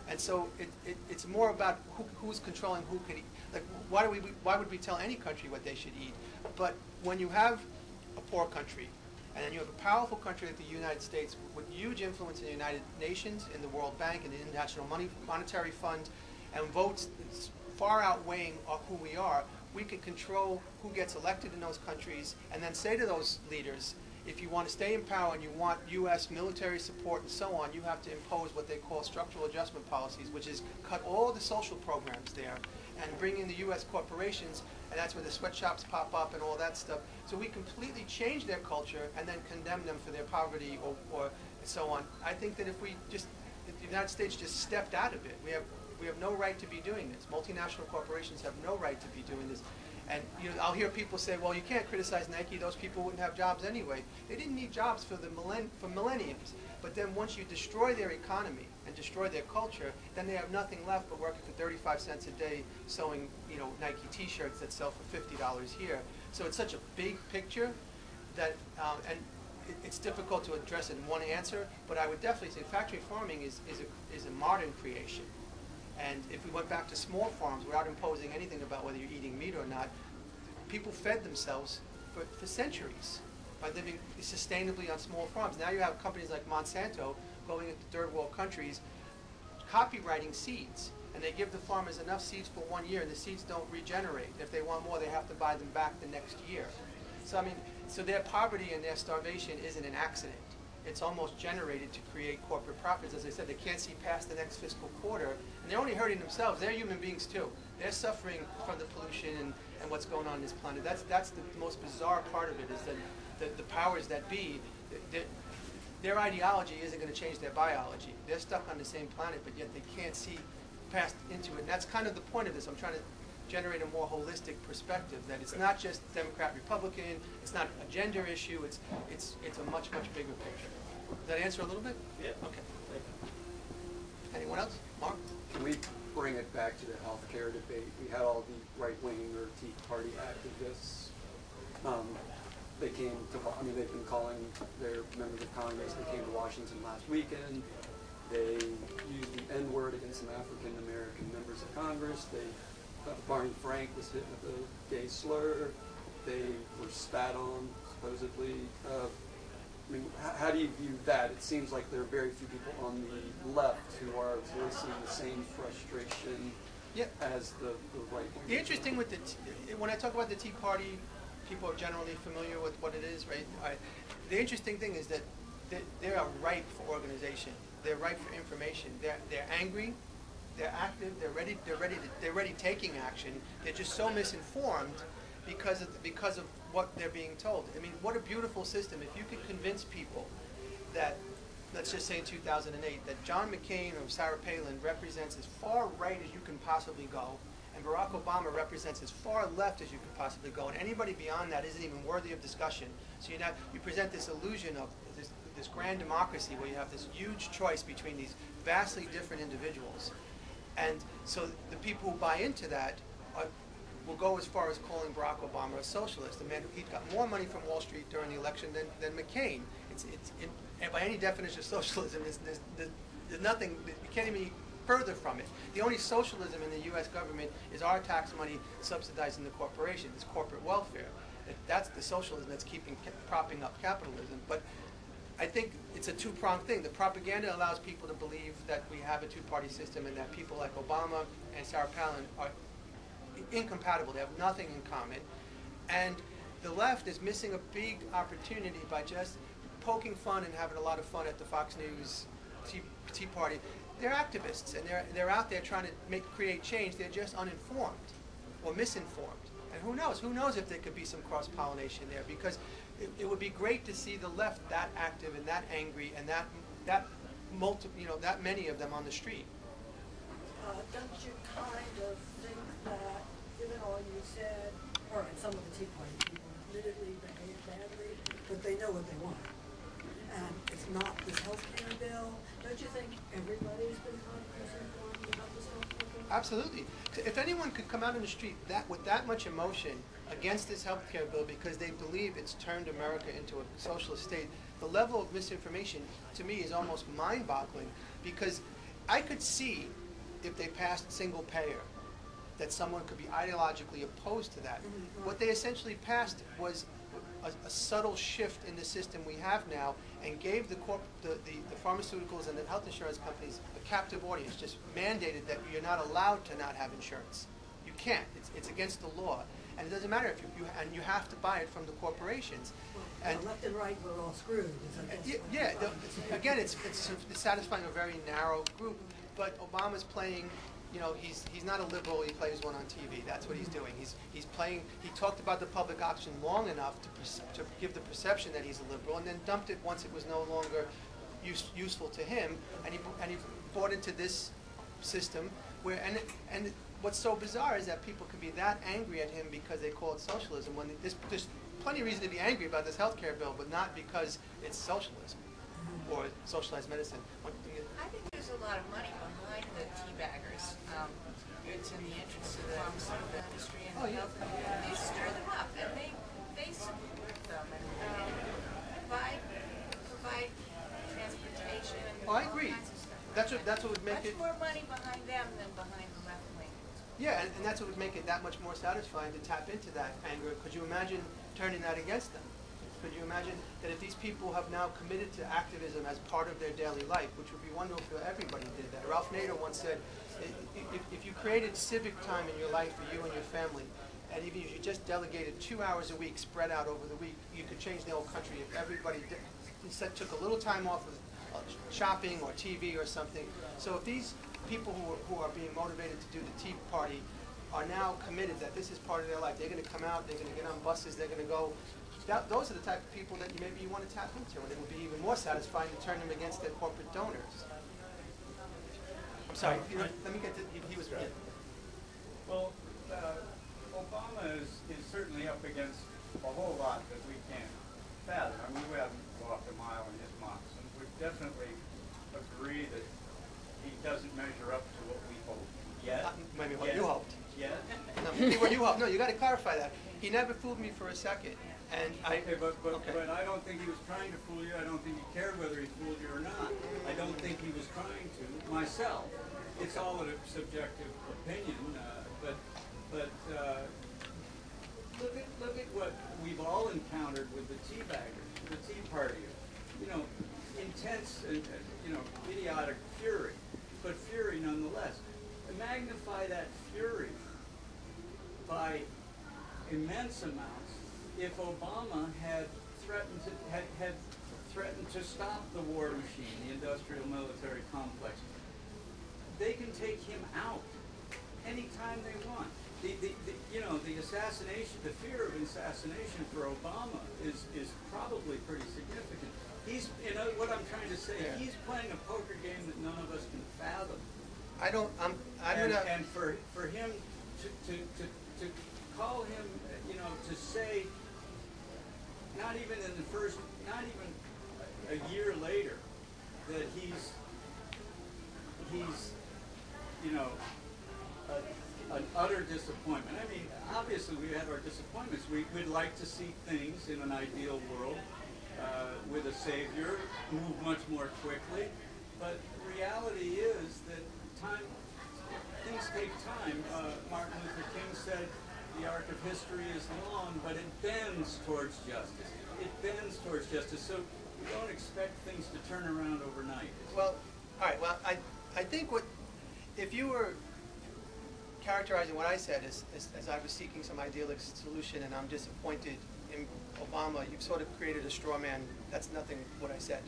And so it's more about who's controlling who can eat. Like, why would we tell any country what they should eat? But when you have a poor country, and then you have a powerful country like the United States with huge influence in the United Nations, in the World Bank, in the International Monetary Fund, and votes far outweighing of who we are, we can control who gets elected in those countries, and then say to those leaders, if you want to stay in power and you want U.S. military support and so on, you have to impose what they call structural adjustment policies, which is cut all the social programs there and bring in the U.S. corporations, and that's where the sweatshops pop up and all that stuff. So we completely change their culture and then condemn them for their poverty or so on. I think that if the United States just stepped out of it, we have no right to be doing this. Multinational corporations have no right to be doing this. And I'll hear people say, well, you can't criticize Nike. Those people wouldn't have jobs anyway. They didn't need jobs for millenniums. But then once you destroy their economy and destroy their culture, then they have nothing left but working for 35 cents a day sewing Nike T-shirts that sell for $50 here. So it's such a big picture that, and it's difficult to address in one answer. But I would definitely say factory farming is a modern creation. And if we went back to small farms without imposing anything about whether you're eating meat or not, people fed themselves for centuries by living sustainably on small farms. Now you have companies like Monsanto going into third world countries copywriting seeds. And they give the farmers enough seeds for 1 year and the seeds don't regenerate. If they want more, they have to buy them back the next year. So so their poverty and their starvation isn't an accident. It's almost generated to create corporate profits. As I said, they can't see past the next fiscal quarter, and they're only hurting themselves. They're human beings too. They're suffering from the pollution and what's going on this planet. That's the most bizarre part of it, is that the powers that be, their ideology isn't going to change their biology. They're stuck on the same planet, but yet they can't see past into it. And that's kind of the point of this. I'm trying to generate a more holistic perspective, that it's not just Democrat, Republican, it's not a gender issue, it's a much, much bigger picture. Does that answer a little bit? Yeah. Okay. Anyone else? Mark? Can we bring it back to the healthcare debate? We had all the right-wing or Tea Party activists. They came to, they've been calling their members of Congress. They came to Washington last weekend. They used the N-word against some African-American members of Congress. Barney Frank was hit with a gay slur. They were spat on, supposedly. How do you view that? It seems like there are very few people on the left who are voicing the same frustration as the right wing. The interesting with when I talk about the Tea Party, people are generally familiar with what it is, right? The interesting thing is that they are ripe for organization. They're ripe for information. They're angry. They're active. They're ready taking action. They're just so misinformed because of what they're being told. What a beautiful system! If you could convince people that, let's just say in 2008, that John McCain or Sarah Palin represents as far right as you can possibly go, and Barack Obama represents as far left as you could possibly go, and anybody beyond that isn't even worthy of discussion. So you present this illusion of this grand democracy where you have this huge choice between these vastly different individuals. And so the people who buy into that will go as far as calling Barack Obama a socialist. He got more money from Wall Street during the election than McCain. By any definition of socialism, there's nothing, you can't even further from it. The only socialism in the U.S. government is our tax money subsidizing the corporations. It's corporate welfare. That's the socialism that's propping up capitalism. But I think it's a two-pronged thing. The propaganda allows people to believe that we have a two-party system and that people like Obama and Sarah Palin are incompatible. They have nothing in common. And the left is missing a big opportunity by just poking fun and having a lot of fun at the Fox News Tea Party. They're activists, and they're out there trying to create change. They're just uninformed or misinformed. And who knows? Who knows if there could be some cross-pollination there? Because it would be great to see the left that active and that angry and that many of them on the street. Don't you kind of think that, given all you said, all right, some of the Tea Party people admittedly behave badly, but they know what they want. And it's not this health care bill. Don't you think everybody's been misinformed about this health care bill? Absolutely. If anyone could come out in the street with that much emotion against this health care bill because they believe it's turned America into a socialist state, the level of misinformation to me is almost mind-boggling, because I could see if they passed single payer, that someone could be ideologically opposed to that. What they essentially passed was a subtle shift in the system we have now, and gave the pharmaceuticals and the health insurance companies a captive audience, just mandated that you're not allowed to not have insurance. You can't. It's against the law. And it doesn't matter if you have to buy it from the corporations. And Left and right, we're all screwed. again, it's satisfying a very narrow group. But Obama's playing, he's not a liberal. He plays one on TV. That's what he's doing. He's playing. He talked about the public option long enough to give the perception that he's a liberal, and then dumped it once it was no longer useful to him. And he bought into this system where and what's so bizarre is that people can be that angry at him because they call it socialism, when there's plenty of reason to be angry about this health care bill, but not because it's socialism or socialized medicine. I think there's a lot of money behind the tea baggers. It's in the interest of the pharmaceutical industry and the health industry. They stir them up, and they support them and provide transportation and Oh, I all agree. kinds of stuff. That's what would make Much it. more money behind them than behind the left wing. Yeah, and that's what would make it that much more satisfying to tap into that anger. Could you imagine turning that against them? Could you imagine that if these people have now committed to activism as part of their daily life, which would be wonderful if everybody did that. Ralph Nader once said, if you created civic time in your life for you and your family, and even if you just delegated 2 hours a week spread out over the week, you could change the whole country if everybody took a little time off of shopping or TV or something. So if these people who are being motivated to do the Tea Party are now committed that this is part of their life, they're going to come out, they're going to get on buses, they're going to go. Those are the type of people that maybe you want to tap into, and it would be even more satisfying to turn them against their corporate donors. I'm sorry, let me get to, he was. Yeah. Well, Obama is certainly up against a whole lot that we can't fathom. I mean, we haven't walked a mile in his moccasins. We definitely agree that he doesn't measure up to what we hope. Yet. Maybe what you hoped. Yet. No, maybe what you hoped. No, you got to clarify that. He never fooled me for a second. And Okay, but I don't think he was trying to fool you. I don't think he cared whether he fooled you or not. I don't think he was trying to. Myself, it's all a subjective opinion. But look at what we've all encountered with the tea baggers, the Tea Party. Intense and idiotic fury, but fury nonetheless. Magnify that fury by immense amounts if Obama had threatened to stop the war machine, the industrial military complex. They can take him out anytime they want. The assassination, the fear of assassination for Obama is probably pretty significant. What I'm trying to say, he's playing a poker game that none of us can fathom. And for him to call him, to say, not even a year later, that he's an utter disappointment. I mean, obviously we have our disappointments. We'd like to see things in an ideal world with a savior move much more quickly, but reality is that things take time. Martin Luther King said, the arc of history is long, but it bends towards justice. It bends towards justice. So we don't expect things to turn around overnight. Well, all right. Well, I think if you were characterizing what I said as I was seeking some idyllic solution and I'm disappointed in Obama, you've sort of created a straw man. That's nothing what I said.